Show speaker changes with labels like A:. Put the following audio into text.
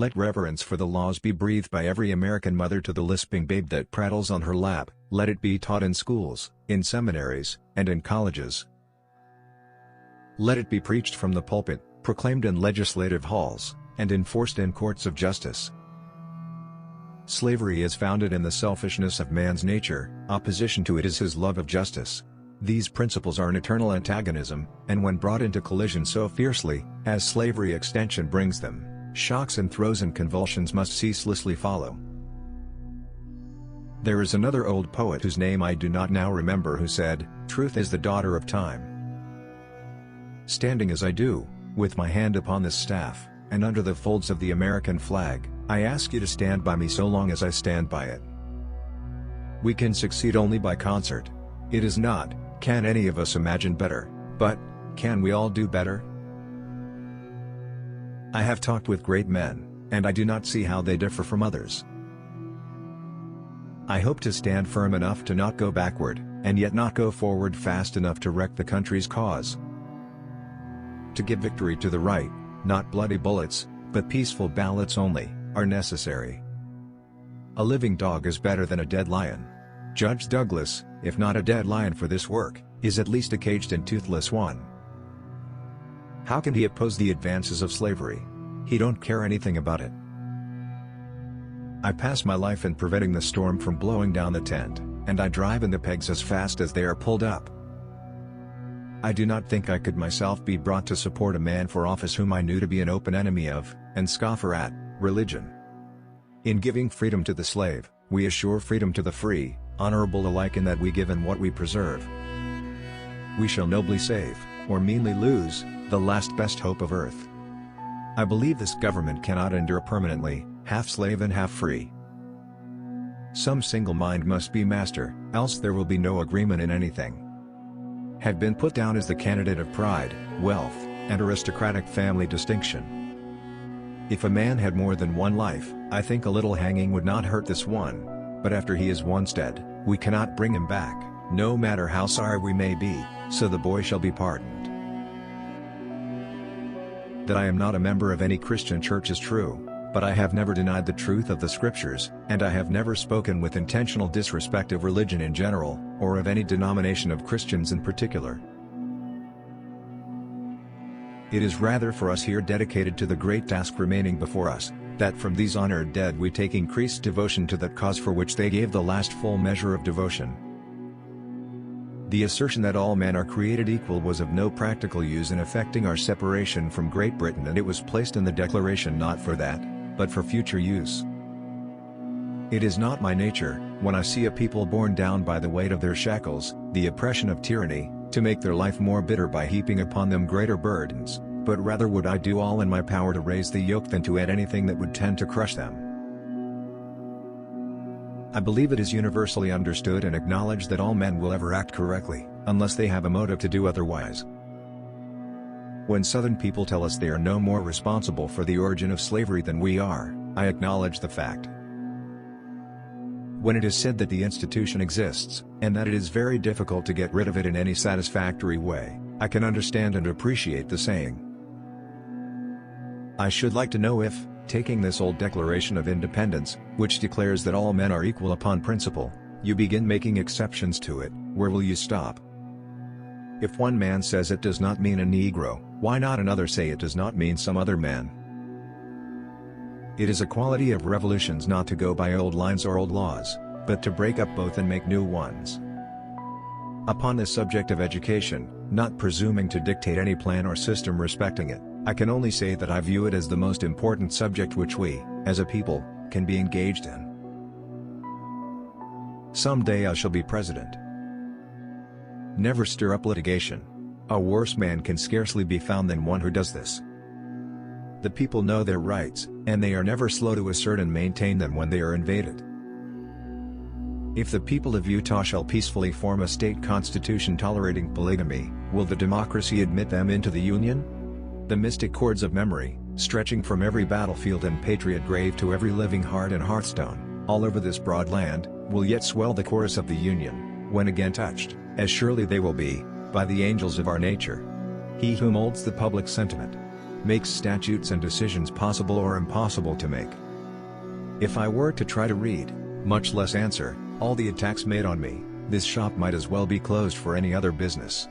A: Let reverence for the laws be breathed by every American mother to the lisping babe that prattles on her lap. Let it be taught in schools, in seminaries, and in colleges. Let it be preached from the pulpit, proclaimed in legislative halls, and enforced in courts of justice. Slavery is founded in the selfishness of man's nature, opposition to it is his love of justice. These principles are an eternal antagonism, and when brought into collision so fiercely, as slavery extension brings them, shocks and throes and convulsions must ceaselessly follow. There is another old poet whose name I do not now remember who said, "Truth is the daughter of time." Standing as I do, with my hand upon this staff, and under the folds of the American flag, I ask you to stand by me so long as I stand by it. We can succeed only by concert. It is not, can any of us imagine better, but, can we all do better? I have talked with great men, and I do not see how they differ from others. I hope to stand firm enough to not go backward, and yet not go forward fast enough to wreck the country's cause. To give victory to the right, not bloody bullets, but peaceful ballots only, are necessary. A living dog is better than a dead lion. Judge Douglas, if not a dead lion for this work, is at least a caged and toothless one. How can he oppose the advances of slavery? He don't care anything about it. I pass my life in preventing the storm from blowing down the tent, and I drive in the pegs as fast as they are pulled up. I do not think I could myself be brought to support a man for office whom I knew to be an open enemy of, and scoffer at, religion. In giving freedom to the slave, we assure freedom to the free, honorable alike in that we give and what we preserve. We shall nobly save, or meanly lose, the last best hope of earth. I believe this government cannot endure permanently, half slave and half free. Some single mind must be master, else there will be no agreement in anything. Had been put down as the candidate of pride, wealth, and aristocratic family distinction. If a man had more than one life, I think a little hanging would not hurt this one, but after he is once dead, we cannot bring him back, no matter how sorry we may be, so the boy shall be pardoned. That I am not a member of any Christian church is true, but I have never denied the truth of the scriptures, and I have never spoken with intentional disrespect of religion in general, or of any denomination of Christians in particular. It is rather for us here dedicated to the great task remaining before us, that from these honored dead we take increased devotion to that cause for which they gave the last full measure of devotion. The assertion that all men are created equal was of no practical use in effecting our separation from Great Britain, and it was placed in the Declaration not for that, but for future use. It is not my nature, when I see a people borne down by the weight of their shackles, the oppression of tyranny, to make their life more bitter by heaping upon them greater burdens, but rather would I do all in my power to raise the yoke than to add anything that would tend to crush them. I believe it is universally understood and acknowledged that all men will ever act correctly, unless they have a motive to do otherwise. When Southern people tell us they are no more responsible for the origin of slavery than we are, I acknowledge the fact. When it is said that the institution exists, and that it is very difficult to get rid of it in any satisfactory way, I can understand and appreciate the saying. I should like to know if, taking this old Declaration of Independence, which declares that all men are equal upon principle, you begin making exceptions to it, where will you stop? If one man says it does not mean a Negro, why not another say it does not mean some other man? It is a quality of revolutions not to go by old lines or old laws, but to break up both and make new ones. Upon this subject of education, not presuming to dictate any plan or system respecting it, I can only say that I view it as the most important subject which we, as a people, can be engaged in. Someday I shall be president. Never stir up litigation. A worse man can scarcely be found than one who does this. The people know their rights, and they are never slow to assert and maintain them when they are invaded. If the people of Utah shall peacefully form a state constitution tolerating polygamy, will the democracy admit them into the Union? The mystic cords of memory, stretching from every battlefield and patriot grave to every living heart and hearthstone, all over this broad land, will yet swell the chorus of the Union, when again touched, as surely they will be, by the angels of our nature. He who molds the public sentiment makes statutes and decisions possible or impossible to make. If I were to try to read, much less answer, all the attacks made on me, this shop might as well be closed for any other business.